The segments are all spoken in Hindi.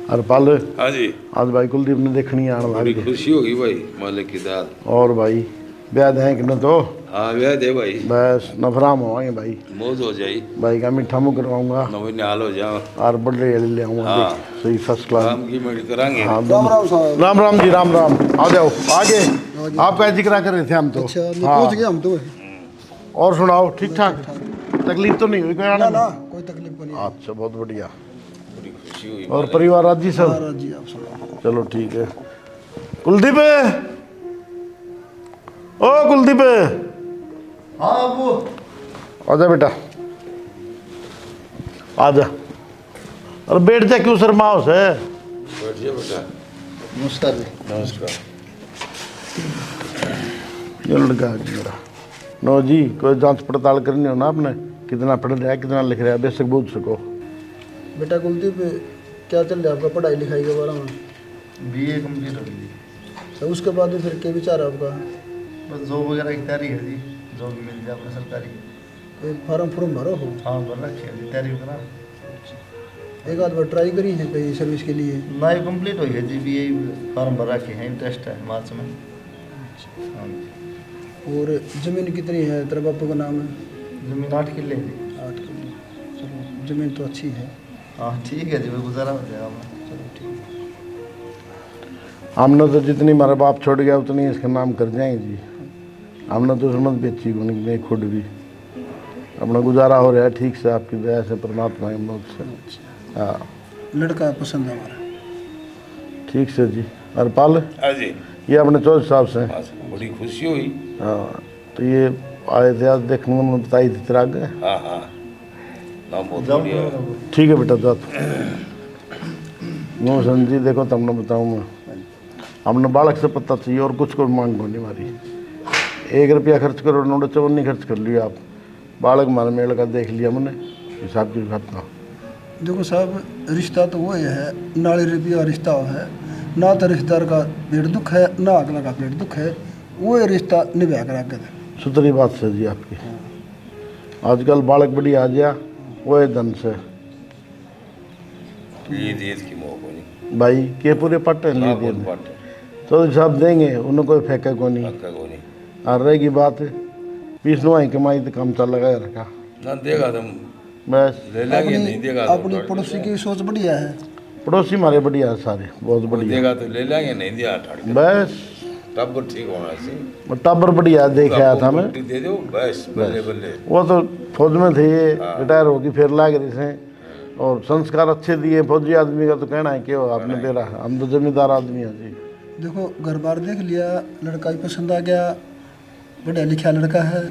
अरे पाल हाँ जी, आज भाई कुलदीप ने देखनी आने बड़ी वाली खुशी होगी भाई मालिक की दाद। और भाई ब्याह है कि न तो हाँ ब्याह दे भाई, बस नफराम होवांगे भाई। मौज हो जाई, भाई का मीठा मुँह करवाऊंगा नवी निहाल हो जाओ। और बड़े अली ले आऊंगा हाँ। देख सही फर्स्ट क्लास। काम की मेड करांगे। हाँ राम राम जी राम राम। आ जाओ आगे। आपका जिक्र कर रहे थे हम तो। अच्छा हाँ। पहुंच गए हम तो। और सुनाओ ठीक ठाक? तकलीफ तो नहीं हुई कोई आने ना में? ना कोई तकलीफ को नहीं। अच्छा बहुत बढ़िया। बड़ी खुशी हुई और परिवार राजी सब? महाराज जी आप सुनाओ। चलो ठीक है। कुलदीप ओ कुलदीप हाँ वो आजा बेटा आजा। अरे बैठ जा क्यों शर्माओ से? बैठ जा बेटा। नमस्कार जी। नमस्कार। ये लड़का है मेरा। नो जी कोई जांच पड़ताल करनी हो ना आपने, कितना पढ़ रहा है कितना लिख रहा है बेशक पूछ सको। बेटा कुलदीप क्या चल रहा है आपका पढ़ाई लिखाई के बारे में? बीए कंप्लीट हो गई। तो उसके बाद में फिर क्या विचार है आपका? बस जॉब वगैरह की तैयारी है जी, जॉब मिल जाए अपने सरकारी। कोई फार्म भरो हो? हाँ भर रखी है जी, तैयारी करा। एक आध बार ट्राई करी है कहीं सर्विस के लिए? ना ही कंप्लीट हुई है जी, बीए फॉर्म भर रखे हैं, इंटरेस्ट है मार्च में। हाँ जी। और ज़मीन कितनी है तेरे बापू का नाम है? जमीन 8 किले है जी। 8 किलो। चलो ज़मीन तो अच्छी है। हाँ ठीक है जी, वो गुजारा हो जाएगा हमें। चलो ठीक है। हमने तो जितनी हमारा बाप छोड़ गया उतनी इसका नाम कर जाएंगे जी। हमने तो समझ बेची को नहीं खुद भी अपना गुजारा हो रहा है ठीक से आपकी दया से परमात्मा की मदद से। हाँ लड़का पसंद है हमारा। ठीक से जी। और पाल हाँ जी, ये अपने चौधरी साहब से। हाँ, बड़ी खुशी हुई। हाँ तो ये आए थे आज देखने में बताई थी तेरा आगे। हाँ हाँ, नाम बहुत जाओ बढ़िया है। करो। ठीक है बेटा जा मोहसन जी देखो तुमने बताऊँ मैं हमने बालक से पता चाहिए और कुछ को मांग नहीं हमारी। 1 रुपया खर्च करो नोट चवन नहीं खर्च कर लिया आप। बालक मारे मेल का देख लिया हमने हिसाब की खत्म। देखो साहब रिश्ता तो वो है नाली रुपया रिश्ता है ना, तो रिश्तेदार का पेट दुख है ना अगला का पेट दुख है, वो रिश्ता निभा कर आगे दे। सुतरी बात से जी आपकी। आजकल बालक बड़ी आ गया वो है धन से ईद ईद की मोह को नहीं, भाई के पूरे पट्टे नहीं बहुत दिए बात है, तो सब देंगे उन्हें कोई फेंका को नहीं। हक्का को नहीं। और रहेगी बात 20 नुआई कमाई तो काम चल लगा रखा ना देगा तुम बस। ले लेंगे, नहीं देगा तो अपनी पड़ोसी की सोच बढ़िया है। पड़ोसी हमारे बढ़िया है सारे बहुत कोई बढ़िया देगा तो ले लेंगे, नहीं दिया ठाड़ के। बस। तब वो ठीक होना चाहिए। टब्बर बढ़िया देख आया था मैं। आपको दे दो बस, बल्ले बल्ले। वो तो फौज में थे ये रिटायर होगी फिर लाग रही से और संस्कार अच्छे दिए। फौजी आदमी का तो कहना है कि वो आपने बेरा हम तो जमींदार आदमी हैं जी। देखो घर बार देख लिया, लड़का भी पसंद आ गया, पढ़ा लिखा लड़का है,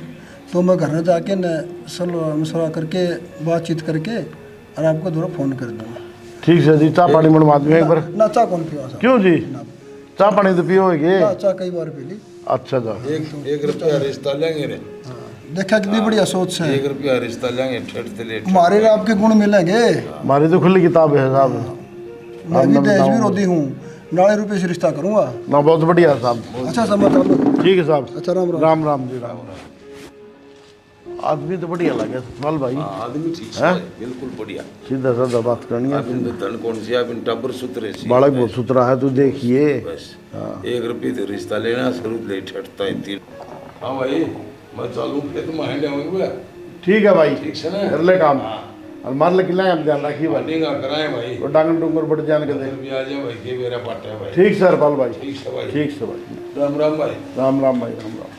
तो मैं घर में जाके न सलाह मशवरा करके बातचीत करके और आपको दोबारा फ़ोन कर दूँगा। ठीक है जी। चाय पानी बनवा दूँ एक बार। ना चाह कौन पिया साहब? क्यों जी चाय पानी तो पियोगे? चाह कई बार पी ली। अच्छा जा। 1 रुपया रिश्ता लेंगे रे, देखा कितनी बढ़िया सोच है। 1 रुपया रिश्ता लेंगे ठेठ से ले। हमारे और आपके गुण मिलेंगे। हमारी तो खुली किताब है साहब। मैं भी दहेज भी रोती हूँ, नाले रुपये से रिश्ता करूँगा। ना बहुत बढ़िया साहब। अच्छा समझ। ठीक है साहब। अच्छा राम राम। राम राम जी राम राम। आदमी तो बढ़िया लगे सवाल भाई। हाँ, आदमी ठीक है, बिल्कुल बढ़िया। सीधा साधा बात करनी है। आप इन धन कौन सी, आप इन टब्बर सुतरे सी। बालक बहुत सुथरा है तू देखिए। बस 1 रुपये तो रिश्ता लेना शुरू ले ठटता है 3। हाँ भाई मैं चालू पे तुम हैंडे होंगे। ठीक है भाई ठीक से ना, कर ले काम। और मार ले किला हम ध्यान रखिए भाई। बनेगा कराए भाई। वो डांगन डूंगर बढ़ जाने के दे। भी आ जाए भाई के मेरा पाटा है भाई। ठीक सर पाल भाई। ठीक से भाई। ठीक से भाई। राम राम भाई। राम राम भाई राम राम।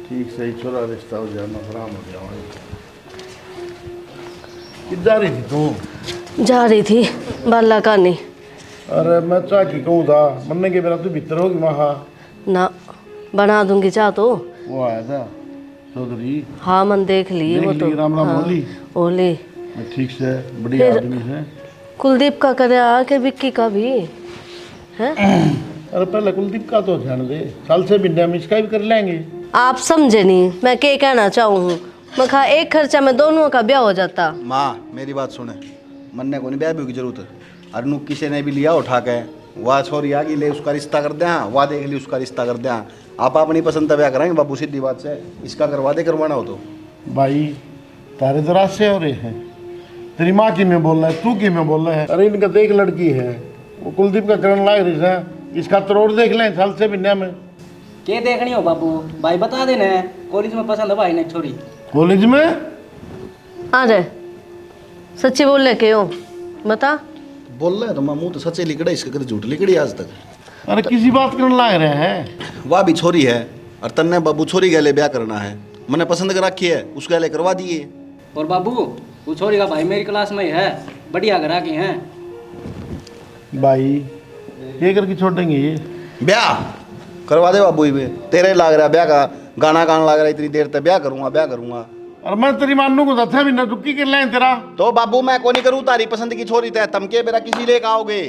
ठीक से ही छोरा रिश्ता हो जाए नफराम हो जाए भाई। किधर जा रही थी तू? जा रही थी बाला कानी। अरे मैं चाह की कहूँ था मरने के बेरा तू भीतर होगी महा। ना बना दूंगी चाह तो। वो आया था चौधरी। हाँ मन देख ली वो तो। राम राम हाँ, बोली। ओली ठीक से बढ़िया फिर- आदमी है। कुलदीप का करे आके विक्की का भी है। अरे पहले कुलदीप का तो ध्यान दे, साल से भी हम इसका भी कर लेंगे। आप समझे नहीं मैं क्या कहना चाहूँ। मैं कहा एक खर्चा में दोनों का ब्याह हो जाता। माँ मेरी बात सुने, मन्ने को नहीं ब्याह भी की जरूरत है। अरनू किसी ने भी लिया उठा के वाह छोरी आ गई ले उसका रिश्ता कर दें, वाह देख ली उसका रिश्ता कर दें। आप अपनी पसंद का ब्याह कराएंगे बाबू, सीधी बात से इसका करवा दे करवाना हो तो। भाई तारे तो रात से हो रहे हैं तेरी माँ की में बोल रहा है, तू की में बोल रहा है। अरे इनका देख लड़की है, वो कुलदीप का करण लाग रही है, इसका तरोड़ देख लें साल से बिन्या में। के देखनी हो बाबू, भाई बता देना है, कॉलेज में पसंद है भाई ने छोरी। कॉलेज में आ जाए, सच्ची बोल ले के हो, बता। बोल रहे हैं तो मामू तो सच्चे लिखड़े, इसके कभी झूठ लिखड़ी आज तक। अरे किसी बात करने लाग रहे हैं। वह भी छोरी है और तन्ने बाबू छोरी गले ब्याह करना है, मैंने पसंद कर रखी है, उसके गले करवा दिए। और बाबू वो छोरी का भाई मेरी क्लास में ही है, बढ़िया घर के हैं। भाई ये करके छोड़ेंगे ये ब्याह करवा दे बाबू ही, तेरे लाग रहा ब्याह का गाना गाने लग रहा, इतनी देर तक ब्याह करूंगा। और मैं तेरी मानू को दथा भी ना दुक्की कर लें तेरा। तो बाबू मैं को नहीं करूँ, तारी पसंद की छोरी तय तमके मेरा किसी लेकर आओगे।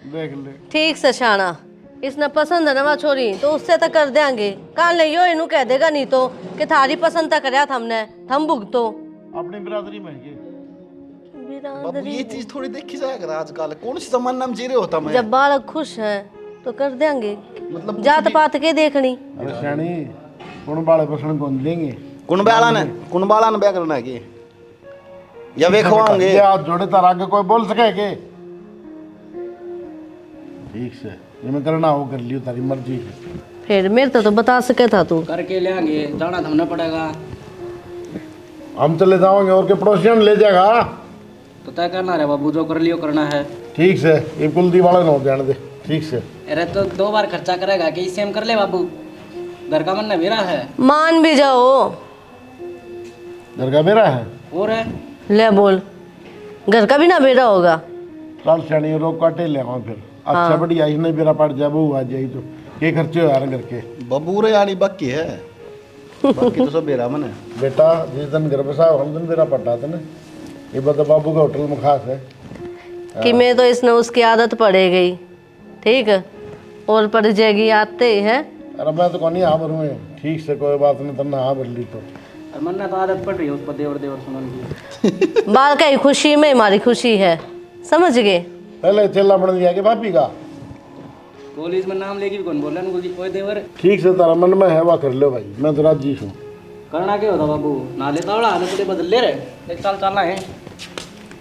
देख ले ठीक से शाना, इसने पसंद है ना छोरी तो उससे तो कर देंगे। कान ले यो इनू कह देगा नहीं तो कि थारी पसंद तक करया हमने, हम भुगतो अपनी बिरादरी में ये। बाबू ये चीज थोड़ी देखी जाएगा आजकल, कौन सी जमाना में जी रहे होता मैं। जब बालक खुश है तो कर देंगे, मतलब जात पात के देखनी। अरे श्याणी कौन बाले पसंद कौन देंगे। कुंबाला ने ब्याह करना है कि या वे खवाओगे। ये हाथ जोड़े तार आगे कोई बोल सके के। ठीक से ये मैं करना हो कर लियो, तारी मर्जी है। फिर मेरे तो बता सके था तू। करके ले आएंगे, जाना थमना पड़ेगा। हम चले जाओगे और के पड़ोसियों ले जाएगा। तो तय करना है बाबू, जो कर लियो करना है। ठीक से ये कुलदीप वाले न हो जाने दे। ठीक से अरे तो 2 बार खर्चा करेगा कि इससे हम कर ले बाबू, घर का मन मेरा है। मान भी जाओ, घर का मेरा है। और है ले बोल, घर का भी ना बेरा होगा। चल श्याणी रोक काटे ले आओ फिर। अच्छा बढ़िया ही नहीं बेरा पड़ जाए, बहू आ जाए तो ये खर्चे हो यार घर के। बबू रे यानी बाकी है, बाकी तो सब बेरा मन है। बेटा जिस दिन घर बसा हम दिन बेरा पटा था ना, ये बता बाबू का होटल में खास है कि मैं तो इसने उसकी आदत पड़े गई, ठीक है, और पड़ जाएगी आते ही है। अरे मैं तो कौन हाँ भरूँ। ठीक से कोई बात नहीं, तुमने हाँ भर ली तो। और मन तो आदत पड़ रही है उस पर देवर सुनन की। बाल का ही खुशी में हमारी खुशी है, समझ गए। पहले चेला बन गया कि भाभी का कॉलेज में नाम लेगी कौन बोला ना कोई देवर। ठीक से तारा मन में है वह कर लो भाई, मैं तो राजी हूँ। करना क्या होता बाबू, नाले तावड़ा आने पूरे बदल ले रहे, एक साल चलना है।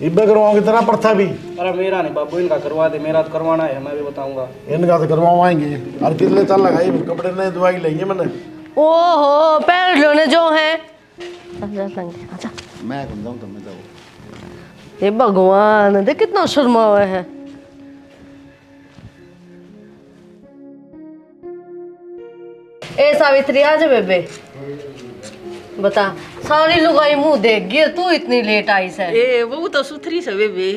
इब्बे करवाओगे तेरा प्रथा भी। अरे मेरा नहीं बाबू, इनका करवा दे, मेरा तो करवाना है, मैं भी बताऊंगा। इनका तो करवाएंगे। और कितने चल लगाई कपड़े ने दवाई ली मैंने। ओहो पैर लोने जो है। अच्छा मैं कौन जाऊँ, तुम जाओ। ये भगवान देख कितना शर्मा हुआ है। ए सावित्री आ जा बेबे, बता सारी लुगाई मुंह देख गई, तू इतनी लेट आई से। ए वो तो सुथरी से बेबी।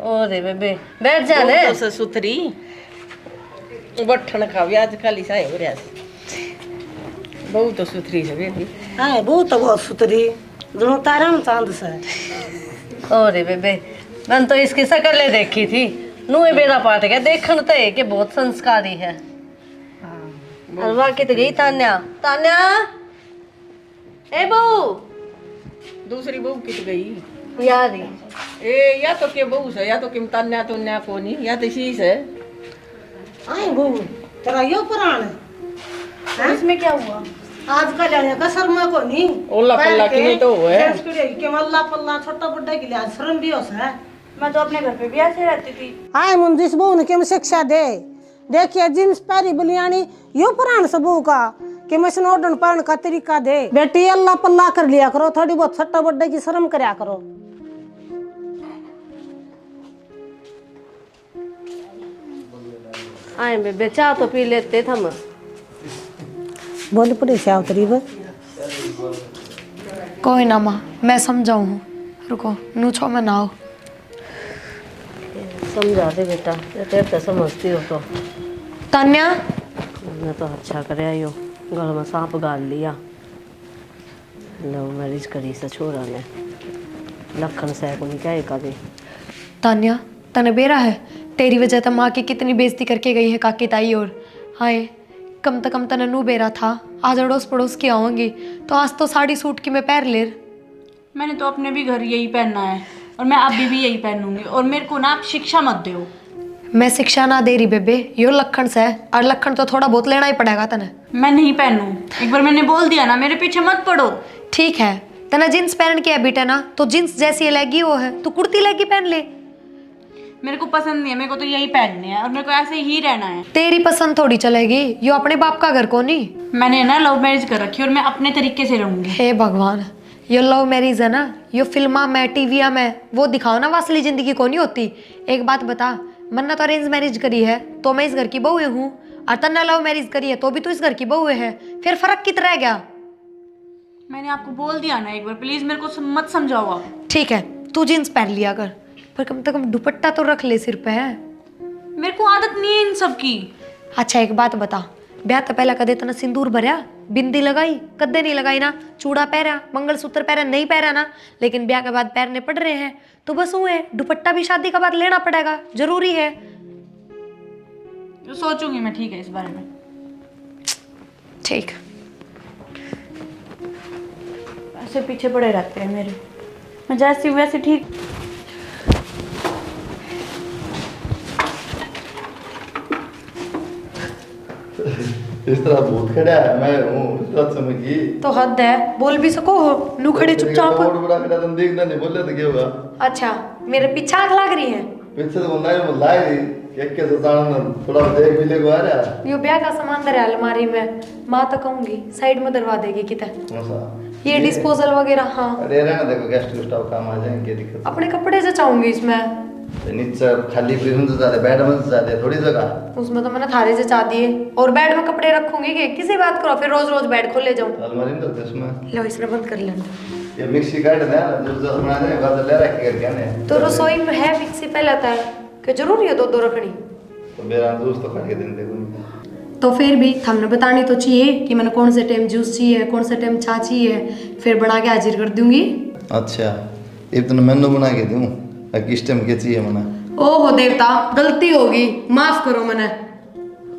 ओ रे बेबे बैठ जा ने। वो तो सुथरी बठन खावी आज खाली साए हो रहा है। बहुत तो सुथरी से बेबी। हाँ बहुत तो बहुत सुथरी दोनों तारा चांद से। ओ रे बेबे मैंने तो इसकी शक्ल देखी थी, नुए बेरा पाट गया देखने तो है कि बहुत संस्कारी है। हलवा की तो गई तान्या। तान्या ए बहू, दूसरी बहू कित गई यारी ए, या तो के बहू से या तो किम तान्या तो न्या कोनी, या तो शीश है। आए बहू तेरा यो पुराण है, इसमें क्या हुआ? आजकल आने का शर्मा को नहीं ओला पल्ला की नहीं तो है के मल्ला पल्ला छोटा बड्डा के लिए शर्म भी हो है। मैं तो अपने घर पे भी ऐसे रहती थी। आए मुंजिस बहू ने के शिक्षा दे, देखिए जींस पैरी बलियानी यो पुराण से बहू का कि मैं स्नोडन पढ़ने का तरीका दे। बेटी अल्लाह पल्ला कर लिया करो, थोड़ी बहुत छोटा बड्डे की शर्म करया करो। आए बेबे चाह तो पी लेते थे हम। बोल पड़े से आवतरी बस कोई ना माँ, मैं समझाऊँ। रुको नूछो में नाओ। समझा दे बेटा, तेरे तो समझती हो तो। तान्या मैं तो अच्छा करे आयो, घर में सांप गाल लिया। लव मैरिज करी से छोरा ने, लखन से को क्या कभी। तान्या तने बेरा है, तेरी वजह तो माँ की कितनी बेइज्जती करके गई है काकी ताई। और हाय कम से कम तने नू बेरा था, आज अड़ोस पड़ोस की आऊँगी तो आज तो साड़ी सूट की मैं पैर ले। मैंने तो अपने भी घर यही पहनना है और मैं अभी भी यही पहनूंगी। और मेरे को ना आप शिक्षा मत दो। मैं शिक्षा ना दे रही बेबे, यो लखन से है और लखन तो थोड़ा बहुत लेना ही पड़ेगा तने। मैं नहीं पहनूं, एक बार मैंने बोल दिया ना, मेरे पीछे मत पड़ो। ठीक है तना जींस पहन के हैबिट है ना, तो जींस जैसी लेगी वो है, तू कुर्ती लेगी पहन ले। मेरे को पसंद नहीं है, मेरे को तो यही पहनने हैं और मेरे को ऐसे ही रहना है। तेरी पसंद थोड़ी चलेगी, यो अपने बाप का घर को नहीं। मैंने ना लव मैरिज कर रखी है और मैं अपने तरीके से रहूंगी। हे भगवान, यो लव मैरिज है ना, यो फिल्मा में टीविया में वो दिखाओ ना, असली जिंदगी को नहीं होती। एक बात बता, मन्ना तो अरेंज मैरिज करी है तो मैं इस घर की बहू हूँ, और तन्ना लव मैरिज करी है तो भी तू इस घर की बहू है, फिर फर्क कितना रह गया? मैंने आपको बोल दिया ना एक बार, प्लीज मेरे को मत समझाओ आप। ठीक है, तू जींस पहन लिया कर, पर कम से कम दुपट्टा तो रख ले सिर पे है। मेरे को आदत नहीं है इन सब की। अच्छा एक बात बता, ब्याह तो पहला कदे तना सिंदूर भरया, बिंदी लगाई कदे नहीं लगाई ना, चूड़ा पहरा, मंगलसूत्र पहरा नहीं पहरा ना, लेकिन ब्याह के बाद पहनने पड़ रहे हैं तो बस हुए, दुपट्टा भी शादी के बाद लेना पड़ेगा, जरूरी है। सोचूंगी मैं, ठीक है, इस बारे में। ठीक। ऐसे पीछे पड़े रहते हैं मेरे, मैं जैसी हूँ वैसे ठीक। इस तरह भूत खड़ा है, मैं हूँ इस तरह समझी तो हद है, बोल भी सको हो, नू खड़े चुपचाप। और बड़ा खड़ा तुम देखना नहीं, बोले तो क्या होगा? अच्छा मेरे पीछे आंख लग रही है, पीछे तो बोलना है, बोला है एक के सताना थोड़ा देख मिले को आ रहा। यो ब्याह का सामान धरा अलमारी में, माँ तो कहूंगी साइड में दरवा देगी कितना। ये डिस्पोजल वगैरह, हाँ अरे रहना, देखो गेस्ट गुस्ट काम आ जाएंगे, क्या दिक्कत? अपने कपड़े से चाहूंगी इसमें, नीचे खाली फ्रीज से ज्यादा बेड में से ज्यादा थोड़ी जगह, उसमें तो मैंने थारे से चाह दिए, और बेड में कपड़े रखूंगी कि किसी बात करो, फिर रोज रोज बेड खोल ले जाऊं। अलमारी में तो इसमें लो इसने बंद कर लेना। ये मिक्सी काट दे ना, जो जो बना दे बाद ले रख के क्या ने, तो रसोई में है मिक्सी पहले आता है कि जरूरी है दो दो रखनी, तो मेरा दोस्त तो काट के दिन देखो। तो फिर भी हमने बतानी तो चाहिए कि मैंने कौन से टाइम जूस चाहिए, कौन से टाइम चाय चाहिए, फिर बना के हाजिर कर दूंगी। अच्छा इतना मेनू बना के दूं, किस टाइम क्या चाहिए मना? ओहो देवता, गलती होगी, माफ करो मैंने,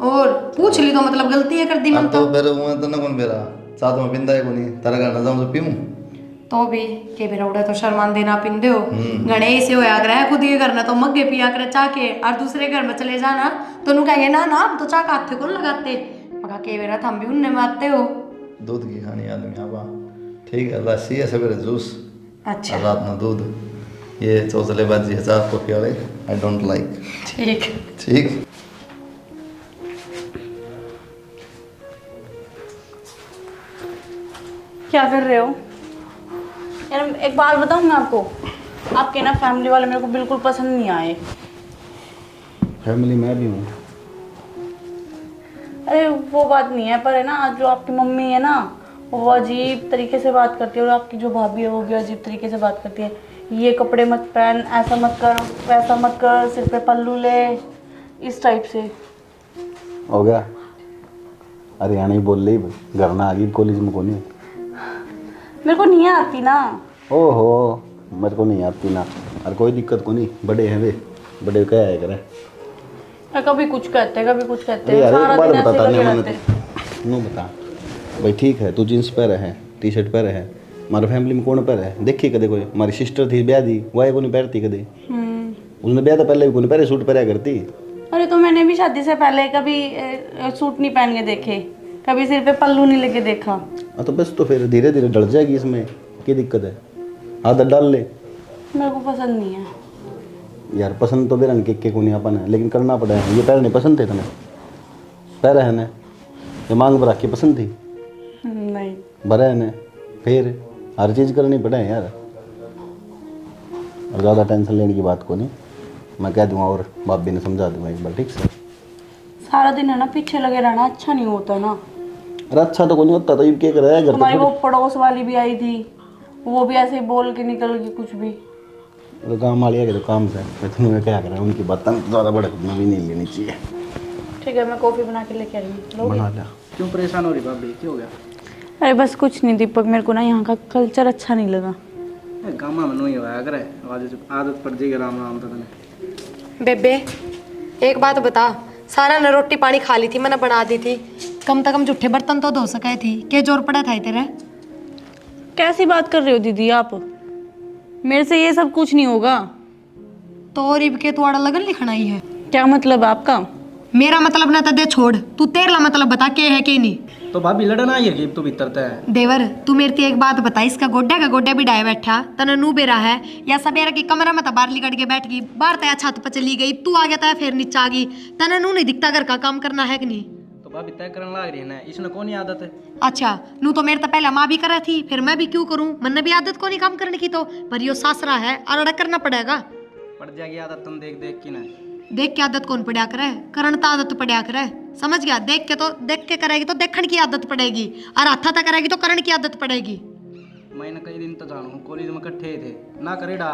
और पूछ ली तो मतलब गलती है कर दी मन तो बेरो हुआ तो ना कौन बेरा साथ में पिंदा है कोनी तारा का नजाम तो पीऊं तो भी के बेरा उड़ा तो शर्मान देना पिंदे हो गणे ऐसे होया करे, खुद के घर में तो मग्गे पिया करे चाह के, और दूसरे घर में चले जाना तो नु कहेंगे ना ना तो चाह का हाथ कौन लगाते, मगा के बेरा हम भी उनने मारते हो। दूध की खानी आदमी आवा, ठीक है, लस्सी है सवेरे जूस, अच्छा रात में दूध, ये चौचलेबाजी है चाह कॉफी वाले आई डोंट लाइक। ठीक ठीक। क्या कर रहे हो यार? एक बात बताऊँ मैं आपको, आपके ना फैमिली वाले मेरे को बिल्कुल पसंद नहीं आए। फैमिली में भी हूँ। अरे वो बात नहीं है, पर है ना जो आपकी मम्मी है ना वो अजीब तरीके से बात करती है, और आपकी जो भाभी है वो भी अजीब तरीके से बात करती है। ये कपड़े मत पहन, ऐसा मत कर, वैसा मत कर, सिर पे पल्लू ले, इस टाइप से। हो गया हरियाणा ही बोल रही, घर ना आ गई कॉलेज में कौन है? मेरे को नहीं आती ना। ओहो मेरे को नहीं आती ना, और कोई दिक्कत को नहीं, बड़े हैं वे, बड़े क्या है करे, कभी कुछ कहते हैं, कभी कुछ कहते हैं, यार सारा एक बार दिन ऐसे बताता लगे नहीं रहते हैं। मैंने नो बता भाई, ठीक है तू जींस पहन है, टी शर्ट पहन है, हमारे फैमिली में कौन पहन है? देखी कदे कोई? हमारी सिस्टर थी ब्याह दी, वो को नहीं पहनती कदे, उसने ब्याह तो पहले भी को नहीं पहले सूट पहना करती। अरे तो मैंने भी शादी से पहले कभी सूट नहीं पहन के देखे, कभी सिर पे पल्लू नहीं लेके देखा। हाँ तो बस, तो फिर धीरे धीरे डल जाएगी, इसमें क्या दिक्कत है? आदत डाल ले। मेरे को पसंद नहीं है यार, पसंद तो बेरंग के को नहीं अपन है, लेकिन करना पड़ा है। ये पैर नहीं पसंद थे तुम्हें? पैर है ना, ये मांग भरा के पसंद थी? नहीं भरा है ना, फिर हर चीज़ करनी पड़े यार, और ज़्यादा टेंशन लेने की बात को नहीं, मैं कह दूँगा और बाप भी ने समझा दूँगा एक बार, ठीक से। सारा दिन है ना पीछे लगे रहना अच्छा नहीं होता ना। अरे अच्छा तो कोई नहीं होता, तो ये क्या कर रहा है घर? तुम्हारी वो पड़ोस वाली भी आई थी, वो भी ऐसे ही बोल के निकल गई कुछ भी। तो काम वाली है तो काम से मैं तुम्हें क्या कर रहा हूँ, उनकी बात ज़्यादा बड़े भी नहीं लेनी चाहिए। ठीक है, मैं कॉफ़ी बना के लेके आ रही हूँ। बना लिया। क्यों परेशान हो रही भाभी, क्या हो गया? अरे बस कुछ नहीं दीपक, मेरे को ना यहाँ का कल्चर अच्छा नहीं लगा। गामा में नहीं हुआ अगर आदत पड़ जाएगी राम राम तो तने। बेबे एक बात बता, सारा ने रोटी पानी खा ली थी, मैंने बना दी थी, कम से कम जूठे बर्तन तो धो सके थी, क्या जोर पड़ा था तेरे? कैसी बात कर रहे हो दीदी आप? मेरे से ये सब कुछ नहीं होगा। तो और इब के तुम्हारा लगन लिखना ही है? क्या मतलब आपका? मेरा मतलब ना तो दे छोड़, तू तेरा मतलब बता के है कि नहीं? तो भाभी लड़ना ही है तू भीतर तय। देवर तू मेरे ते एक बात बता, इसका गोड्डा का गोड्डा भी डाय बैठा तने नू बेरा है या सवेरा की कमरा में तो बाहर लिकट के बैठ गई, बाहर तया छत पर चली गई, तू आ गया था फिर नीचे आ गई, तने नू नहीं दिखता घर का काम करना है कि नहीं? तो भाभी तय करने लग रही है ना, इसने कौन आदत है? अच्छा नू तो मेरे तो पहले माँ भी करा थी, फिर मैं भी क्यों करूं? मन भी आदत को नहीं काम करने की, तो पर यो सासरा है और अड़ा करना पड़ेगा। पड़ जाएगी आदत तुम देख देख की ना। देख के आदत कौन पड़ा करे, करण तो आदत पड़ा करे, समझ गया? देख के करेगी तो देखण की आदत पड़ेगी, और हाथा तक करेगी तो करण की आदत पड़ेगी। मैंने कई दिन तो जानू कॉलेज में इकट्ठे थे ना करेडा।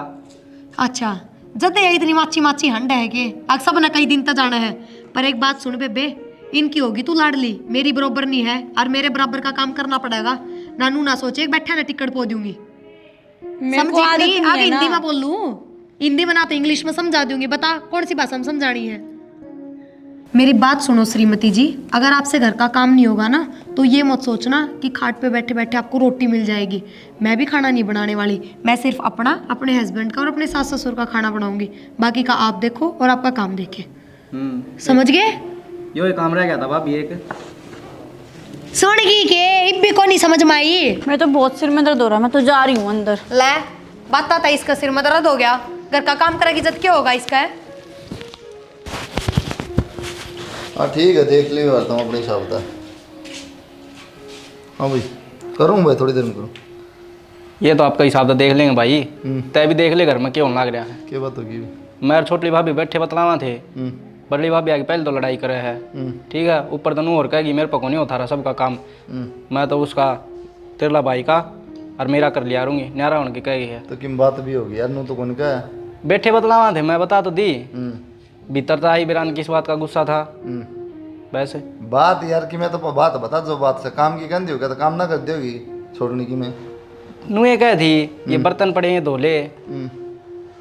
अच्छा जब ये इतनी माची माची हंड है कि अब सब ने कई दिन तक जाना है, पर एक बात सुन बेबे, इनकी होगी तू लाडली, मेरी बरोबर नहीं है, और मेरे बराबर का काम करना पड़ेगा। नानू ना सोचे बैठा ना टिकट पो दूंगी, समझी नहीं? आगे हिंदी में बोल लूं, हिंदी में ना तो इंग्लिश में समझा दूंगी, बता कौन सी भाषा में समझानी है? मेरी बात सुनो श्रीमती जी, अगर आपसे घर का काम नहीं होगा ना तो ये मत सोचना कि खाट पे बैठे बैठे आपको रोटी मिल जाएगी। मैं भी खाना नहीं बनाने वाली, मैं सिर्फ अपना, अपने हस्बैंड का और अपने सास ससुर का खाना बनाऊंगी, बाकी का आप देखो और आपका काम देखे। समझ गए? यो एक काम रह गया था भाभी एक। सुन गई के इब्बी को नहीं समझ में आई? मैं तो बहुत सिर में दर्द हो रहा है, मैं तो जा रही हूँ अंदर। ले बात आता इसका सिर में दर्द हो गया, घर का काम करेगी जब क्या होगा इसका? है हाँ ठीक है, देख लियो करता हूँ अपने हिसाब का। हाँ भाई करूँ भाई, थोड़ी देर में करूँ। ये तो आपका हिसाब तो देख लेंगे भाई, तय भी देख ले घर में क्यों लग रहा है। क्या बात होगी? मेरे छोटी भाभी बैठे बतलावा थे, बड़ी भाभी आगे पहले तो लड़ाई करे है, ठीक है, ऊपर तो नू और कहेगी मेरे को नहीं होता रहा सबका काम, मैं तो उसका तेरला भाई का और मेरा कर लिया रूंगी, न्यारा उनकी कही है। तो किम बात भी होगी यार, नू तो कौन का है? बैठे बतलावा थे, मैं बता तो दी, भीतर तो आई बिरान किस बात का गुस्सा था वैसे बात यार कि मैं तो बात बता, जो बात से काम की कहती होगा तो काम ना कर दोगी छोड़ने की। मैं नू ये कह थी ये बर्तन पड़े हैं धो ले,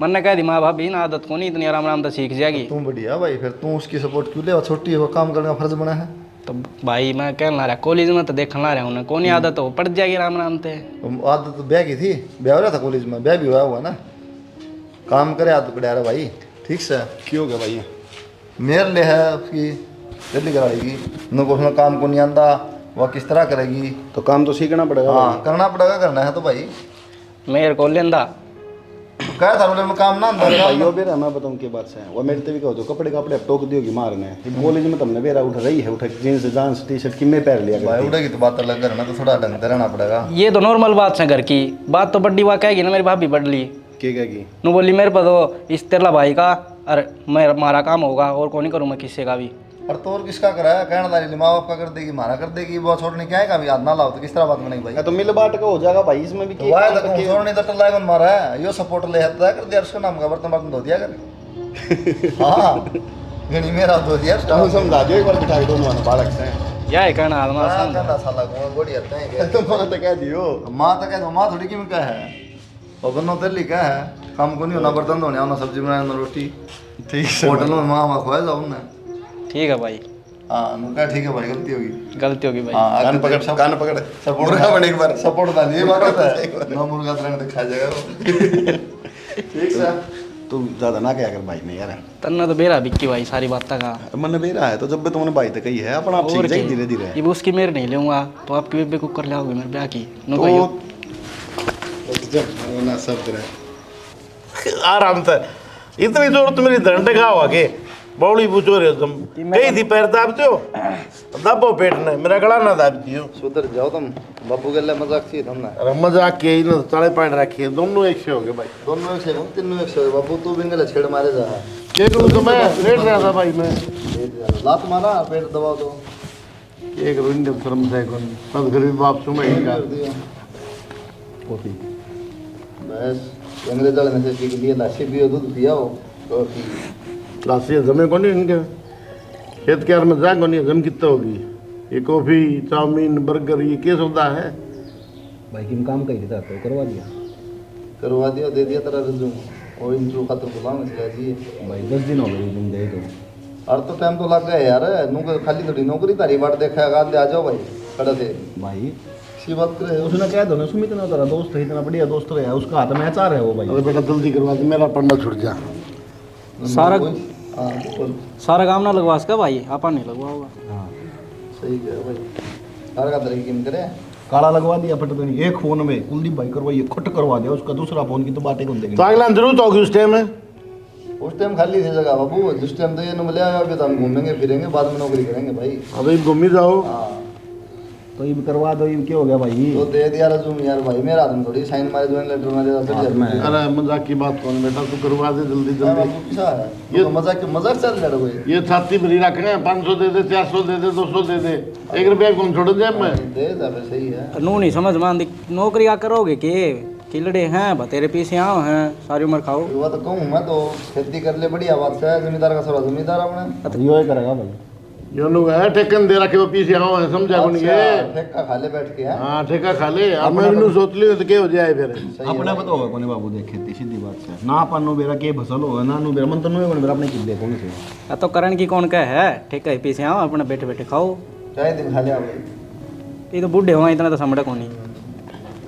मन ने कह दी माँ भाभी ना आदत को नहीं इतनी आराम आराम तो सीख जाएगी। तू बढ़िया भाई, फिर तू उसकी सपोर्ट क्यों ले? छोटी हो, काम करने का फर्ज बना है। तो भाई मैं कहना रहा कॉलेज में तो देखना रहा हूँ, कौन आदत हो पड़ जाएगी आराम आराम से। आदत तो ब्याह की थी, ब्याह हो रहा था कॉलेज में, ब्याह भी हुआ हुआ ना, काम करे आदत पड़ा रहा भाई। ठीक से क्यों गया भाई? मेरे लिए है उसकी दिल्ली कराएगी, न को उसमें काम को नहीं आंदा, वह किस तरह करेगी? तो काम तो सीखना पड़ेगा। हाँ करना पड़ेगा, करना है तो भाई। मेरे को लेंदा क्या था बोले में काम ना अंदर भाइयों बेरा मैं बताऊं के बात से वो मेरे ते भी कहो तो कपड़े टोक दियोगी मारने कॉलेज में तुमने बेरा उठ रही है, उठ जींस जांस टी शर्ट किम्मे पहन लिया भाई उड़ेगी तो बात अलग करना, तो थोड़ा ढंग से रहना पड़ेगा। ये तो नॉर्मल बात है घर की बात, तो बड्डी बात कहेगी ना मेरी भाभी बडली क्या कहेगी? नू बोली मेरे पर तो इस तेरला भाई का और मैं मारा काम होगा और कौन नहीं करूँ मैं किसी का भी। पर तो और किसका कराया? कहना दारी माँ बाप का कर देगी, मारा कर देगी, वो छोड़ने क्या है का भी हाथ ना लाओ तो किस तरह बात बनेगी भाई? तो मिल बाट का हो जाएगा भाई, इसमें भी वाह तक छोड़ने तो टल्ला कौन मारा है? यो सपोर्ट ले हत्ता कर दिया उसका नाम का बर्तन बर्तन धो दिया कर। हां गणी मेरा धो दिया तो समझा दो एक बार बिठा के दोनों बालक से क्या है कहना आलमा कहना साला को गोड़ी हत्ता है। तो मां तो कह दियो, मां तो कह दो, मां थोड़ी की में क्या है? और बनो तेली क्या है? काम को नहीं होना, बर्तन धोने आना, सब्जी बनाना, ना रोटी। ठीक है होटल में मां खवा जाओ ना। ठीक है भाई। हाँ नुका ठीक है भाई, गलती होगी, गलती होगी भाई। हाँ कान पकड़ सपोर्ट बने एक बार सपोर्ट डाल ये बात है ना, मुर्गा तरंग दिखा जाएगा। ठीक है तू ज्यादा ना क्या कर भाई ने यार, तन्ना तो बेरा बिक्की भाई सारी बात का मन बेरा है तो जब भी तुमने भाई तक कही है अपना आप सीख जाए धीरे धीरे। ये उसकी मेरे नहीं लूंगा तो आपकी बेबे कुकर ले आओगे मेरे ब्याह की तो ना सब करे आराम से इतनी जोर तो मेरी धंटे खाओ आगे बौड़ी पूछो रे तुम कही थी पैर दाबते हो दबो पेट ने मेरा गला ना दाबती हो। सुधर जाओ तुम, बाबू के लिए मजाक चाहिए तुमने। अरे मजाक के ही ना तड़े पैंट रखी है, दोनों एक से हो गए भाई, दोनों एक से हो, तीनों एक से हो। बाबू तू भी गले छेड़ मारे जा क्या करूँ तो मैं लेट रहा था भाई, मैं लात मारा पेट दबाओ तो एक रोइन जब शर्म से कौन सब गरीब बाप सुन ही का बस अंग्रेज वाले ने से लिए लाशी पियो दूध पिया हो तो लाशी जमे कौन इनके खेत के में जा कौन जम कितना होगी? ये कॉफी चाउमीन बर्गर ये क्या सौदा है भाई किम काम कही देता तो करवा दिया, दे दिया तेरा रिज्यूम और इंटरव्यू खातर बुलाओ इसलिए जी भाई 10 दिन हो गए तुम दे तो और तो टाइम तो लग गया यार, नु खाली थोड़ी नौकरी तारी बाट देखा आ जाओ भाई खड़ा थे भाई सी बात करे। उसने कह दो ना सुमित ना तेरा दोस्त है, इतना बढ़िया दोस्त है, उसका हाथ में चार है वो भाई। अरे बेटा जल्दी करवा दे, मेरा पन्ना छूट जा। सारा काम ना लगवा इसका भाई, आपा नहीं लगवा होगा। हाँ सही कह भाई। कार का तरीके किम करे काला लगवा दिया पट तो नहीं, एक फोन में कुलदीप भाई करवाइए खट करवा दिया, उसका दूसरा फोन की तो बातें कौन देगी। तो अगला जरूरत होगी उस टाइम में। उस टाइम खाली थी जगह बाबू, जिस टाइम तो ये न मिले अभी तो हम घूमेंगे फिरेंगे, बाद में नौकरी करेंगे भाई। अभी घूम ही जाओ। हाँ तो ये भी करवा दो, ये क्या हो गया भाई। तो दे दिया रजूम यार भाई, मेरा आदमी थोड़ी साइन मारे ज्वाइन लेटर में दे दो। अरे मजाक की बात कौन बेटा, तू करवा दे जल्दी जल्दी। बाबू किसा है ये मजाक चल रहा है कोई। ये छाती भरी रख रहे हैं, 500 दे दे, 400 दे दे, 200 दे दे, 1 रुपया कौन छोड़ दे मैं। दे जावे सही है। नू नहीं समझ मान नौकरी क्या करोगे के किलड़े हैं तेरे पीछे आओ हैं सारी उम्र खाओ। वो तो कहूँ मैं तो खेती कर ले बढ़िया बात है, जमींदार का सारा जमींदार अपने यो ही करेगा भाई। ये लोग है ठेकन दे रखे वो पीछे आओ है, समझा कौन ये। ठेका खा ले बैठ के। हाँ ठेका खा ले। अब मैं भी सोच लियो तो क्या हो जाए फिर। अपने पता होगा कोने बाबू देख खेती सीधी बात है ना, अपन नु बेरा के फसल होगा ना नु बेरा मन तो नु कोने बेरा अपने की देखो नहीं से। तो करण की कौन कह है ठेका ही पीछे आओ अपने बैठे बैठे खाओ। चाहे दिन खा लिया भाई, ये तो बूढ़े हुआ इतना तो समझ को नहीं।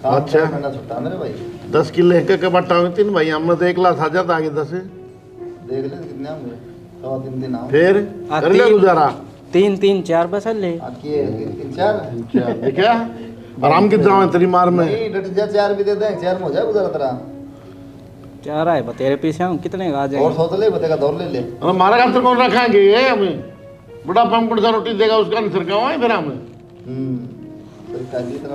अच्छा महीना छुट्टा मेरे भाई। 10 किलो एक का बट्टा होंगे 3 भाई, हमने तो 1 लाख आ जाता आगे 10। देख ले कितने होंगे, 2-3 दिन आओ फिर कर ले गुजारा। 3 4 बस ले आके 3-4 देखा आराम कितना है तेरी मार में। नहीं डट जा, 4 भी दे दें, 4 में हो जाए गुजारा तेरा। 4 आए तेरे पीछे आऊँ कितने का आ और जाएंगे। सोच ले बतेगा दौड़ ले ले। अरे हमारा खातर कौन रखेंगे ये हमें, बड़ा पंप सा रोटी देगा उसका आंसर क्या है फिर हमें।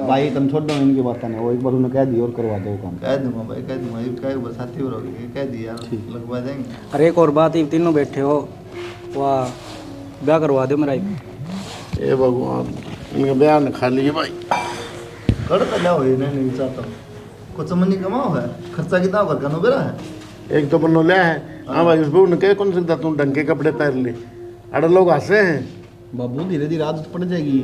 भाई तुम छोड़ दो इनकी बात नहीं, वो एक बार उन्होंने कह दी और करवा दो काम। कह दूंगा भाई, कह दूंगा, ये कह बरसाती हो रही है, कह दिया लगवा देंगे। अरे एक और बात, ये तीनों बैठे हो वाह ब्याह करवा दो मेरा। ए भगवान इनका बयान खा लिए भाई। कर तो क्या हो नहीं चाहता हूँ कुछ मनी कमाओ है, खर्चा कितना घर का नोबेरा है। एक तो बनो लिया है। हाँ भाई उसको उनके कौन सकता तुम ढंग के कपड़े पहन ले, अरे लोग हंसे हैं। बाबू धीरे धीरे आदत पड़ जाएगी।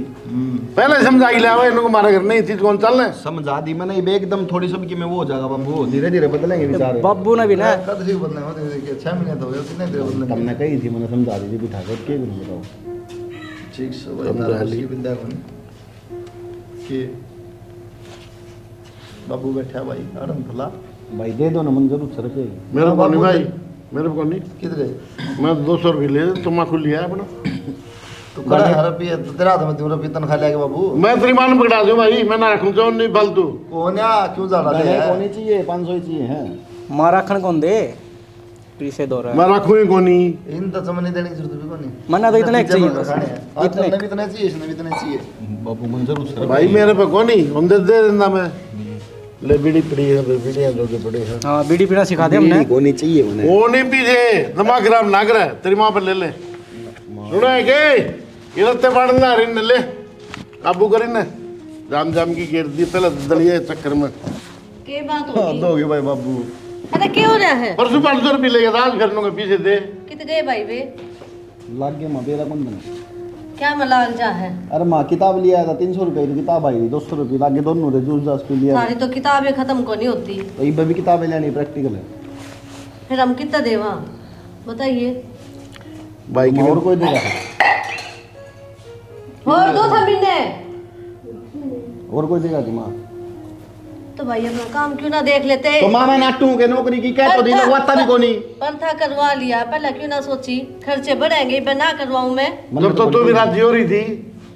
पहले समझा ही लिया इनको, हमारे घर नहीं चीज कौन चल रहा है। समझा दी मैंने, ये एकदम थोड़ी सबकी में वो हो जाएगा बाबू, धीरे धीरे बदलेंगे विचार। बाबू ने भी ना कद ही बदलने में 6 महीने तो हो गए, कितने देर बदलने। तुमने कही थी मैंने समझा दी थी बिठा कर के बताओ। ठीक से भाई बिंदा कौन के बाबू बैठा भाई आराम भला भाई दे दो ना, मन जरूर सर के। मेरे को नहीं भाई, मेरे को नहीं। किधर मैं 200 रुपये ले तुम्हारा लिया है अपना। तो कड़ा रुपये तो तेरा तो मैं 2 रुपये तनख्वाह लेके बाबू। मैं तेरी मान पकड़ा दूं भाई, मैं ना रखूं तो नहीं फालतू। कौन या क्यों ज्यादा ले नहीं कौन चाहिए, 500 ही चाहिए हैं। मारा खन कौन दे पीछे दो रहा मैं रखूं ही कोनी। इन तो समझ नहीं देने की जरूरत भी कोनी। मना तो इतने चाहिए बस, इतने भी इतने चाहिए, इसने भी इतने चाहिए। बाबू मन जरूर सर भाई मेरे पे कोनी हम दे देना मैं। ले बीड़ी पड़ी है, बीड़ियां जो के पड़ी है। हाँ बीड़ी पीना सिखा दे हमने। कौन चाहिए उन्हें, वो नहीं पीछे दिमाग खराब ना करे, तेरी माँ पर ले ले। सुनो है के ये रत्ते पड़ना रिन ले काबू करी ने जाम जाम की गिर दी पहले दलिए चक्कर में। के बात होगी। दोगे भाई बाबू। अरे क्या हो रहा है। परसों 500 रुपये लेके दाल करने के पीछे दे। कितने गए भाई वे। लाग गया माँ बेरा कौन बना। क्या मलाल जा है। अरे माँ किताब लिया था 300 रुपये की किताब आई, 200 रुपये लागे दोनों रे जूस जास पे लिया। सारी तो किताबें खत्म को नहीं होती, तो ये भी किताबें लेनी प्रैक्टिकल है। फिर हम कितना देवा बताइए। भाई की और कोई देगा, और दो था मिलने। और कोई देगा कि माँ। तो भाई अपना काम क्यों ना देख लेते। तो माँ मैं नाटू के नौकरी की कह तो दी लगवाता भी कोनी। पंथा करवा लिया, पहले क्यों ना सोची खर्चे बढ़ेंगे, मैं ना करवाऊं मैं। जब तो तू भी राजी हो रही थी।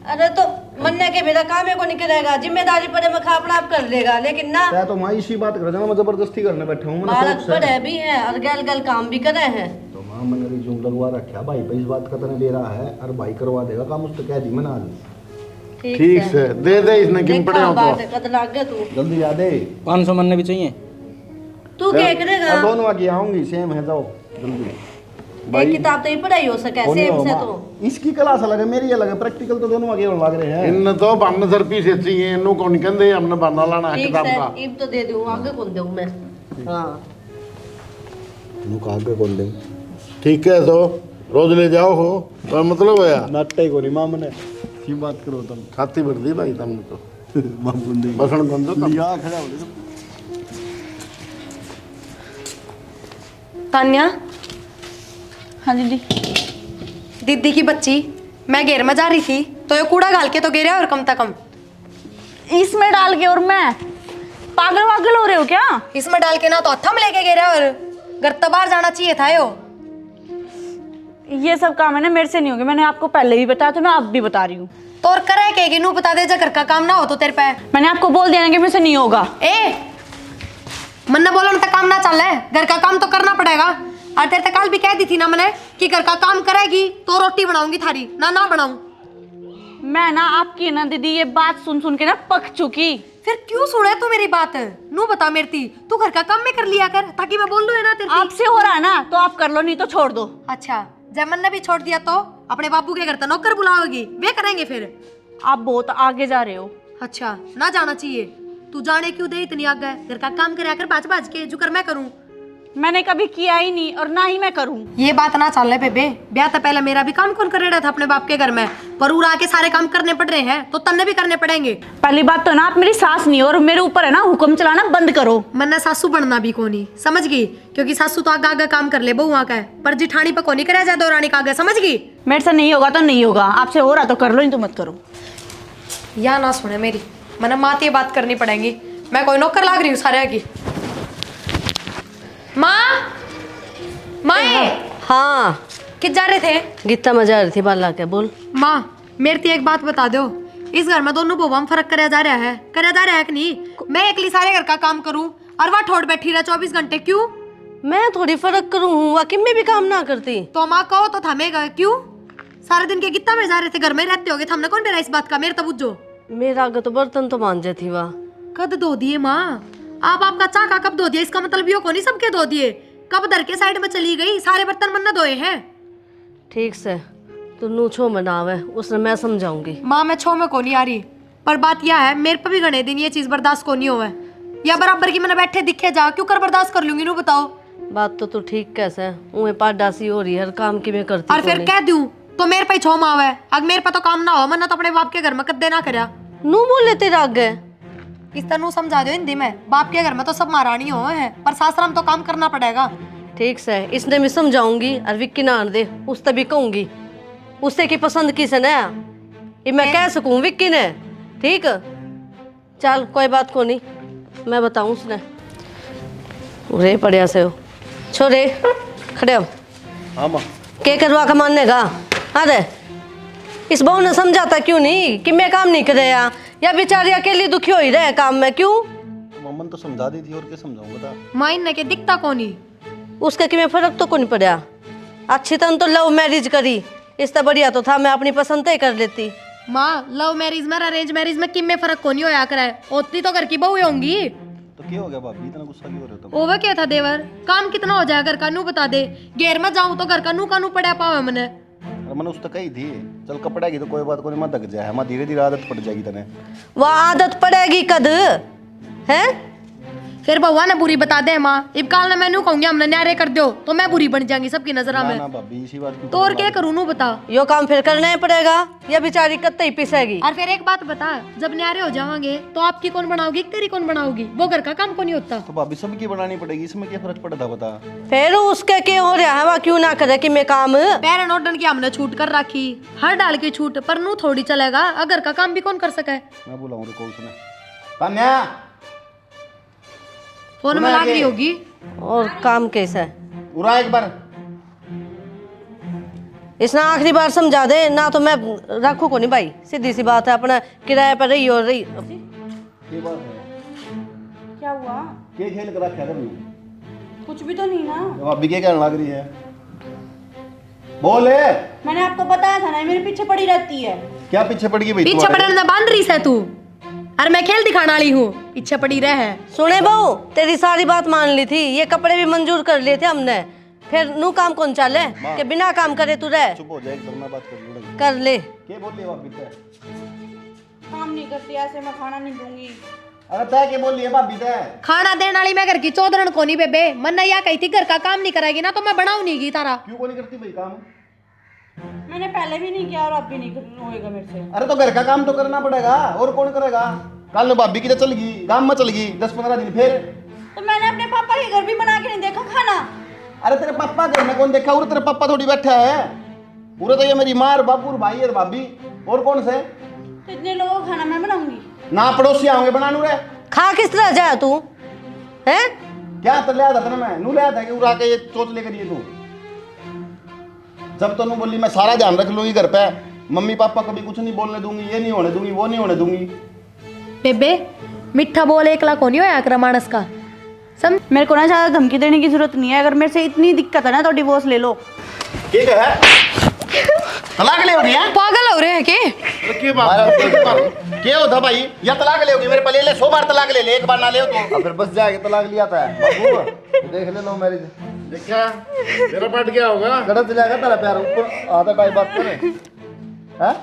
अरे तो मन्ने के मेरा काम है को नहीं करेगा, जिम्मेदारी पड़े मैं खापड़ा आप कर लेगा, लेकिन ना क्या तो माँ इसी बात कर रहा मैं जबरदस्ती करने बैठा हूँ। बालक बड़े भी है और गल गल काम भी करे हैं। तो माँ मैंने रिज्यूम लगवा रखा भाई पे, इस बात का तने दे रहा है और भाई करवा देगा काम, उसको कह दी मैंने आज। ठीक से दे दे, इसने किन पड़े हो बात है कद लाग गया तू। जल्दी आ दे। 500 मनने भी चाहिए। तू क्या करेगा। दोनों आगे आऊंगी सेम है, जाओ जल्दी। एक किताब तो ही पढ़ाई हो सके सेम से तो। इसकी क्लास अलग है मेरी अलग है, प्रैक्टिकल तो दोनों आगे लग रहे हैं। इन तो बन सर पीछे चाहिए, इन्हों कौन कहते हमने बना लाना है ठीक किताब है का। इब तो दे दूं, आगे कौन दूं मैं। हां नु आगे कौन दे। ठीक है तो रोज ले जाओ हो तो मतलब है नाटे को नहीं मां मने की बात करो तुम। छाती भर दी भाई तुमने तो बाबू ने बसन बंद तो लिया खड़ा हो गया। तान्या। हाँ दीदी। दीदी की बच्ची, मैं घेर में जा रही थी तो ये कूड़ा डाल के तो गिरा और कम से कम इसमें डाल के, और मैं पागल वागल हो रहे हो क्या। इसमें डाल के ना तो हथम लेके गिरा और घर तो बाहर जाना चाहिए था। ये सब काम है ना मेरे से नहीं होंगे, मैंने आपको पहले भी बताया तो मैं अब भी बता रही हूँ। तो और करे कहेगी नू बता दे जा घर का काम ना हो तो तेरे पे। मैंने आपको बोल दिया ना कि मेरे से नहीं होगा। ए मन ने बोला तो काम ना चल है, घर का काम तो करना पड़ेगा। और तेरे तक कल भी कह दी थी ना मैंने कि घर का काम करेगी तो रोटी बनाऊंगी थारी, ना बनाऊं। मैं ना आपकी ना दीदी ये बात सुन सुन के ना पक चुकी। फिर क्यों सुने तू मेरी बात? नू बता मेरी तू घर का काम में कर लिया कर ताकि मैं बोल लूं है ना तेरे। आपसे हो रहा है ना तो आप कर लो, नहीं तो छोड़ दो। अच्छा जयमन ने भी छोड़ दिया तो अपने बाबू के घर तो नौकर बुलाओगी, वे करेंगे फिर। आप बहुत आगे जा रहे हो। अच्छा ना जाना चाहिए, तू जाने क्यों दे इतनी आगे? घर का काम करे कर बाज बाज के जो कर मैं करूं। मैंने कभी किया ही नहीं और ना ही मैं करूं। ये बात ना चल रहे बेबे, ब्याह तो पहले मेरा भी काम कौन कर रहा था अपने बाप के घर में, पर उड़ा के सारे काम करने पड़ रहे हैं तो तन्ने भी करने पड़ेंगे। पहली बात तो ना आप मेरी सास नहीं हो और मेरे ऊपर है ना हुक्म चलाना बंद करो। मन्ना सासू बनना भी कोनी, समझ गई? क्योंकि सासू तो आगे आगे काम कर ले बहुआ का, पर जिठानी पर कोनी करे जाए रानी का आगे, समझ गई? मेरे से नहीं होगा तो नहीं होगा, आपसे हो रहा तो कर लो, नहीं तो मत करो। या ना सुने मेरी, मना मात ये बात करनी पड़ेगी। मैं कोई नौकर लाग रही हूँ सारे की। माँ माए। हाँ किस जा रहे थे? गीता में जा रही थी बाला के। बोल माँ मेरे ते एक बात बता दो, इस घर में दोनों बहुआ में फर्क कराया जा रहा है कि नहीं? मैं अकेली सारे घर का काम करूँ और वह ठोड़ बैठी रहा 24 घंटे, क्यों? मैं थोड़ी फर्क करूँ, वाकिम में भी काम ना करती तो माँ कहो तो थमेगा क्यों? सारे दिन के गीता में जा रहे थे, घर में रहते होगे, हमने कौन डरा इस बात का? मेरे तो बुझो। मेरा आगे तो बर्तन तो मांजे थी वाह। कद धो दिए माँ? आप आपका चाका कब धो दिया? इसका मतलब यो को नहीं सबके धो दिए, कब धर के साइड में चली गई? सारे बर्तन मन धोए हैं। ठीक से तू नू छो मनावे, उसने मैं समझाऊंगी। माँ मैं छो में को नहीं आ रही, पर बात यह है मेरे पे भी घने दिन ये चीज बर्दाश्त को नहीं होवे, या बराबर की मैंने बैठे दिखे जा क्यों कर बर्दाश्त कर लूंगी? नू बताओ। बात तो तू ठीक कैसे उन्हें पाडासी हो रही है, हर काम की मैं करती और फिर कह दूं तो मेरे पे छो मावे, अगर मेरे पे तो काम ना हो मन्ना तो अपने बाप के घर में कद्दे ना करया। नू बोले तेरा आगे इस तरह समझा दो हिंदी में, बाप के घर में तो सब महारानी हो है, पर सासराम तो काम करना पड़ेगा। ठीक से इसने मैं समझाऊंगी और विक्की ना दे उससे भी कहूंगी, उससे की पसंद किसे ने ये मैं कह सकूं विक्की ने। ठीक चल कोई बात को नहीं, मैं बताऊं उसने। रे पड़िया से हो छोरे खड़े हो। हाँ माँ। के करवा का मानने का? अरे इस बहू ने समझाता क्यों नहीं कि मैं काम नहीं करे या बेचारी अकेली दुखी हो ही रहे काम में, क्यों? मम्मन तो समझा दी थी और क्या समझाऊंगा था। माँ इनने के दिखता कोनी, उसका कि मैं फर्क तो कौन पड़ा। अच्छी तरह तो लव मैरिज करी, इससे बढ़िया तो था मैं अपनी पसंद तय कर लेती। माँ लव मैरिज में अरेंज मैरिज में किम में फर्क कोनी होया करे, उतनी तो घर की बहू होंगी। तो क्या हो गया भाभी, इतना गुस्सा क्यों हो रहे हो तुम? ओवे क्या था देवर, काम कितना हो जाएगा घर का नू बता दे। घेर में जाऊं तो घर का नू पड़ा पावे मने। अरे मैंने उस तक कही थी चल कपड़ा की तो कोई बात को नहीं, मत दग जाए, हमारी धीरे धीरे आदत पड़ जाएगी तने। वह आदत पड़ेगी कद है? फिर बउआ ने बुरी बता दे माँ, इब काल ने मैनू कहूंगी हमने न्यारे कर दो तो मैं बुरी बन जाऊंगी सबकी नजर में। ना भाभी इसी बात तो और क्या करूँ नू बता? यो काम फिर करना ही पड़ेगा या बेचारी कत्ते ही पिसेगी। और फिर एक बात बता, जब न्यारे हो जावांगे तो आपकी कौन बनाओगी तेरी कौन बनाओगी? वो घर का काम को नहीं होता तो भाभी सबकी बनानी पड़ेगी, इसमें क्या फर्क पड़ता बता। फिर उसके क्या हो रहा है वह क्यों ना करे कि मैं काम? पैर नोटन की हमने छूट कर रखी, हर डाल की छूट, पर नू थोड़ी चलेगा, अगर का काम भी कौन कर सके? मैं बुलाऊं रुको उसने। तान्या फोन में लाग रही होगी। और काम कैसा है? उरा एक बार इसने आखिरी बार समझा दे ना तो मैं रखू को नहीं भाई, सीधी सी बात है, अपना किराए पर रही और रही। ये बात है क्या हुआ? के खेल कर रखा तुमने? कुछ भी तो नहीं ना। भाभी क्या कहने लग रही है? बोले। मैंने आपको बताया था ना मेरे पीछे पड़ी रहती है। क्या पीछे पड़ गई भाई? पीछे पड़ने में बांध रही है तू, अरे मैं खेल दिखाने वाली हूँ, पीछे पड़ी रहे। सुने बहू तेरी सारी बात मान ली थी, ये कपड़े भी मंजूर कर लिए थे हमने, फिर नू काम कौन चाले कि बिना काम करे तू रह? चुप हो जाए, एकदम मैं बात कर ले। के बोल रही है भाभी से? काम नहीं करती ऐसे मैं खाना नहीं दूंगी। अरे तय के बोल रही है भाभी से? खाना देने वाली मैं घर की चौधरन को नहीं बेबे, मन्ना या कही थी घर का काम नहीं कराएगी ना तो मैं बनाऊ नहीं गई तारा। क्यों को नहीं करती भाई काम? मैंने पहले भी नहीं किया और अब भी नहीं होएगा मेरे से। अरे तो घर का काम तो करना पड़ेगा, और कौन करेगा? कल में भाभी की तो चल गई, गांव में चल गई 10-15 दिन, फिर तो मैंने अपने पापा के घर भी बना के नहीं देखा खाना। अरे तेरे पापा घर में कौन देखा? तेरे पापा थोड़ी बैठा है, पूरे तो ये मेरी माँ और बापू और भाई और भाभी, और कौन से? तो इतने लोगों का खाना मैं बनाऊंगी ना पड़ोसी आओगे बनानू रे। खा किस तरह जाए तू है? क्या तो लिया था मैं नू लिया था कि उड़ा के ये सोच लेकर ये तू जब तू बोली मैं सारा ध्यान रख लूंगी घर पे, मम्मी पापा कभी कुछ नहीं बोलने दूंगी, ये नहीं होने दूंगी, वो नहीं होने दूंगी। बेबे मिठा बोल एकला को नहीं होया कर मानस का सम। मेरे को ना ज़्यादा धमकी देने की जरूरत नहीं है। अगर मेरे से इतनी दिक्कत है ना तो डिवोर्स ले लो। ठीक है, तलाक ले रही है? पागल हो रहे हैं के? के बात क्या होता भाई, या तलाक ले होगी मेरे पे, ले 100 बार तलाक ले, एक बार ना ले तो फिर बस जाएगा तलाक लिया था बाबू, देख ले लो मैरिज देखा तेरा पट गया होगा। कड़ा चलेगा तेरा प्यार ऊपर आधा टाइम बात करे हैं,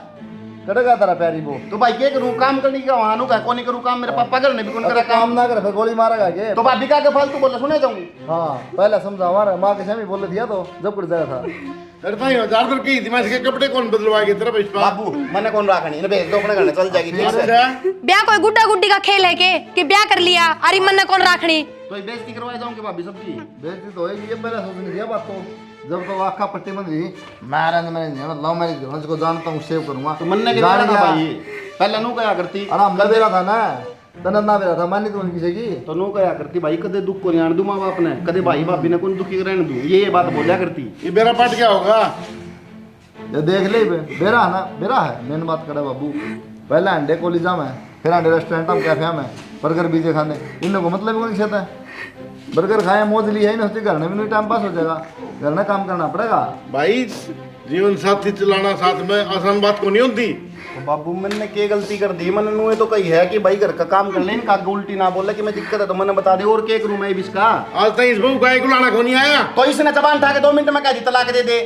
कड़ेगा तेरा प्यारी वो। तो भाई क्या करूं, काम करने का वहां नु का कौन करूं काम, मेरे पापा करने भी कौन करा काम ना करे फिर गोली मारेगा के। तो भाभी का फालतू बोले सुने जाऊंगी। हाँ पहले समझा, हमारा माँ के सामने बोले दिया तो जब कुछ जाया था। अरे भाई 1000 रुपए की दिमाग के कपड़े कौन बदलवाएगा तेरा पैसा? बाबू मैंने कौन राखनी है, भेज दो अपने घर में, चल जाएगी। ठीक है, ब्याह कोई गुड्डा गुड्डी का खेल है के कि ब्याह कर लिया अरे मन ने कौन राखनी? तो बेइज्जती करवाए जाऊंगी भाभी सबकी। बेइज्जती तो होगी, ये पहले सोचने दिया बात तो जब तो आखा पट्टी बन रही मैरिज में लव मैरिज करूँ, जिसको जानता हूँ सेव करूँगा। तो मन ने क्या था भाई, पहले नू क्या करती, आराम कर दे रहा था ना, तनत ना दे रहा था, मानी तो किसी की तो नू क्या करती भाई, कदे दुख को नहीं आने दूं माँ बाप ने, कदे भाई भाभी ने कौन दुखी रहने दूं, ये बात बोलिया करती। ये मेरा पट क्या होगा? ये देख ले बेरा है ना, बेरा है मेन बात करे बाबू। पहले अंडे कॉलेजा में, फिर अंडे रेस्टोरेंट में, कैफे में बर्गर बीजे खाने, इन को मतलब कौन खाता है? बर्गर खाए मौज ली है ना, उसके घर में भी नहीं टाइम पास हो जाएगा, घर में काम करना पड़ेगा भाई। जीवन साथी चलाना साथ में आसान बात को नहीं होती। तो बाबू मैंने क्या गलती कर दी, मैंने नू तो कही है कि भाई घर का काम कर ले, का उल्टी ना बोले कि मैं दिक्कत है तो मैंने बता दे, और क्या करूं मैं इसका। आज तक इस बहू का एक लाना को नहीं आया तो इसने जबान उठा के 2 मिनट में कह दी तलाक दे दे,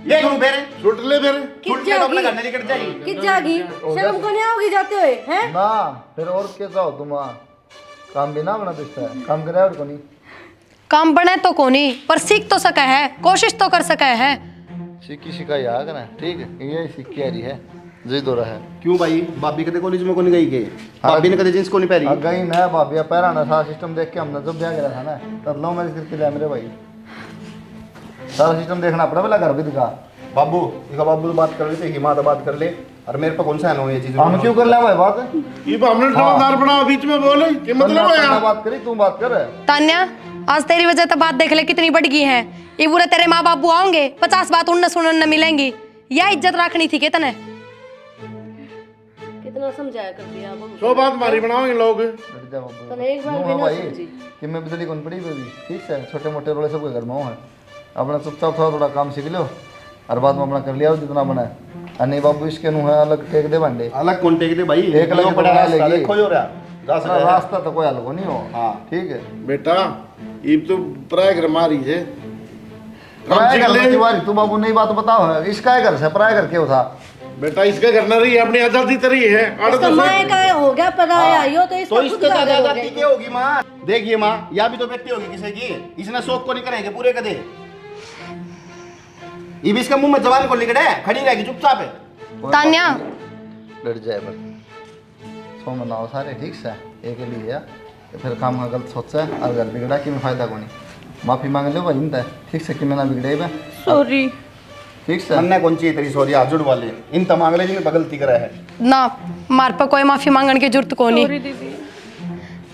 ये करूं फिर छुट ले फिर छुट के तो अपने घर में निकल जाएगी। किस जागी शर्म को नहीं आओगी जाते हुए हैं? ना फिर और कैसा हो तुम काम भी ना बना दिखता है, काम करे और को नहीं काम बने तो कोनी पर सीख तो सका है, कोशिश तो कर सका है। सीखी सिखाई आ कर ठीक है, ये सीख के आ रही है जी दो रहा है। क्यों भाई, भाभी कदे कॉलेज में को नहीं गई के, भाभी ने कदे जींस को नहीं पहनी? गई ना भाभी पैरा ना, सारा सिस्टम देख के हमने जब ब्याह करा था ना तब लव मैरिज करके लिया मेरे भाई, सारा सिस्टम देखना पड़ा, पहला घर भी दिखा। बाबू इसका बाबू तो बात कर रहे थे, हिमा तो बात कर ले, और मेरे पे कौन सा है ये चीज, हम क्यों कर ले भाई बात? ये हमने समझदार बना बीच में बोले कि मतलब है यार। बात करी तू बात कर। तान्या आज तेरी वजह तो बात देख ले कितनी बढ़ गई है, ये बुरे तेरे माँ बाबू आओगे 50 बात उनने सुनने मिलेंगी, या इज्जत रखनी थी कितने? कितना समझाया कर दिया अब 100 बात मारी बनाओगे लोग। तने एक बार भी ना समझी। कि मैं बिजली कौन पड़ी भी ठीक है, छोटे मोटे रोले सबके घर में है, अपना चुपचाप थोड़ा थोड़ा काम सीख लो, हर बात में अपना कर लिया जितना बना है। नहीं बाबू इसके नु है अलग टेक दे बंडे, अलग कौन टेक दे भाई, एक अलग बड़ा रास्ता देखो हो रहा रास्ता तो कोई अलग नहीं हो। हाँ ठीक है बेटा, ये तो पराय घर मारी है, पराय घर में दीवारी तू बाबू नई बात बताओ है, इसका घर से पराय घर क्यों था? बेटा इसका घर ना रही अपनी आजादी तरी है, इसका माँ का हो गया पराया यो तो इसका तो खुद इसके का घर हो ज्यादा गया। क्या होगी माँ, देखिए माँ या भी तो बेटी होगी किसी की, इसने शौक को नहीं करेंगे पूरे कदे, ये भी इसका मुंह में जवान को निकले खड़ी रहेगी चुपचाप है। तान्या डर जाए पर सो मनाओ सारे ठीक से एक लिए तो फिर काम का गलत सोचा है और घर बिगड़ा कि मैं फायदा को नहीं, माफी मांग लो भाई है ठीक से कि मैं ना बिगड़े बे सॉरी। ठीक से मन्ने कौन चाहिए तेरी सॉरी हाथ जुड़ वाले, इन तमांगले जिन्हें गलती करा है ना मार पर कोई माफी मांगने की जरूरत को नहीं।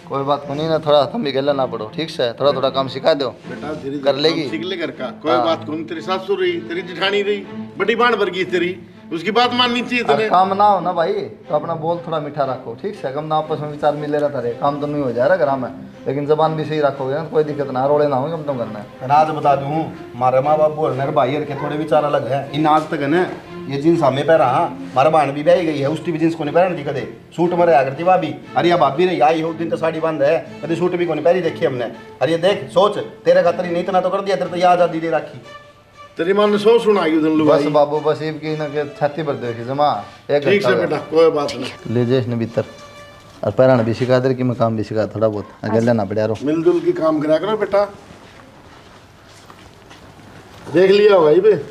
कोई बात को नहीं ना, थोड़ा तुम भी गला ना पड़ो ठीक से, थोड़ा थोड़ा काम सिखा दो बेटा धीरे कर लेगी। सीख ले घर का, कोई बात को नहीं। तेरी सासू रही, तेरी जेठानी रही, बड़ी बाण वर्गी तेरी, उसकी बात माननी चाहिए अरे तेरे। काम ना हो ना भाई तो अपना बोल थोड़ा मीठा रखो ठीक से, कम ना आपस में विचार मिले रहता रहे, काम तो नहीं हो जा रहा घर में, लेकिन जबान भी सही रखोगे ना कोई दिक्कत ना, रोड़े ना हो कम तो करना है। आज बता दूं मारे माँ बाप और मेरे भाई के थोड़े विचार अलग है, इन आज तक है ना ये जींस हमें पहरा, हमारा बहन भी ब्याही गई है, उसकी भी जींस को नहीं पहन दी कदे, सूट में रहा करती भाभी, अरे या भाभी नहीं आई हो दिन तो साड़ी बंद है, कभी सूट भी को नहीं पहरी देखी हमने, अरे ये देख सोच तेरे खातर नहीं इतना तो कर दिया, तेरे तो याद आजादी दे रखी, तेरी मां ने 100 सुनाई उधर बस बाबू बस ये की ना के छाती पर देखी जमा एक ठीक से बेटा, कोई बात नहीं। ले जे इसने भीतर और पैरा भी सिखा दे कि मैं काम भी सिखा थोड़ा बहुत अगर लेना पड़ा रो मिलजुल की काम करा करो बेटा। देख लिया होगा ये बे,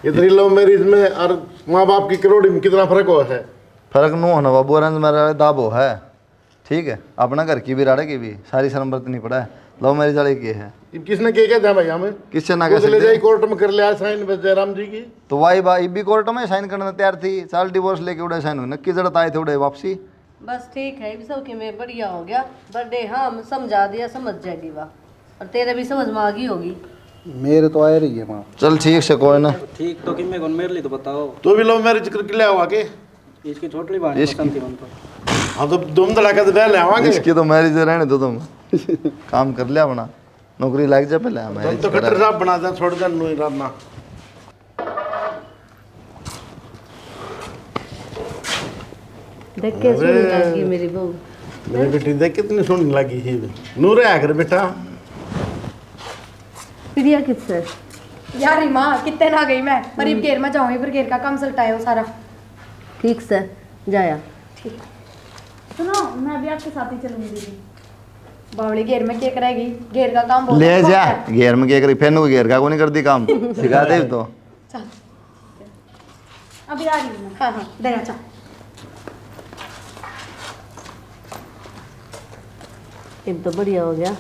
इधर लव मैरिज में और माँ बाप की करोड़ी में कितना फर्क हुआ है? फर्क नो होना बाबू, अरेंज मैरिज दाबो है ठीक है, अपना घर की भी राड़े की भी सारी शर्म बरतनी पड़ा है, लव मैरिज वाले की है। किसने क्या था भाई हमें? किससे ना ले कह जाए कोर्ट में कर लिया साइन जयराम जी की, तो वाई भाई भी कोर्ट में साइन करने तैयार थी, चाल डिवोर्स लेके उड़े साइन हुए नक्की जरूरत आए थे उड़े वापसी। बस ठीक है, सब के में बढ़िया हो गया बर्थडे, हाँ समझा दिया, समझ जाएगी वाह, और तेरे भी समझ में आ गई होगी। मेरे तो आ रही है माँ। चल ठीक से कोई ना। ठीक तो किम्मे कौन मेरे लिए तो बताओ। तू भी लव मैरिज करके ले आवा के? इसकी छोटी बहन पसंद थी उनको। हाँ तो धूम धड़ाका तो ब्याह ले आवांगे। इसकी तो मैरिज रहने दो तुम। काम कर लिया अपना, नौकरी लग जा पहले। तुम तो खट्टर साहब बना दे, छोड़ दे नू इरादा। देख के सुनी लगी मेरी बहू। मेरी बेटी देख कितनी सुनने लगी है। नूर है आकर बेटा। प्रिया किससे? यार माँ कितने ना गई मैं, मरीब घेर में जाऊंगी, फिर घेर का काम सलटाए सारा। ठीक से जाया। सुनो, मैं भी आपके साथ ही चलूंगी दीदी। बावली घेर में क्या करेगी, घेर का काम बहुत ले बहुत जा है। घेर में क्या करी, फैन को घेर का को नहीं कर दी काम, सिखा दे तो। चल अभी आ रही हूँ मैं। हाँ हाँ देना चल। अब तो बढ़िया हो गया।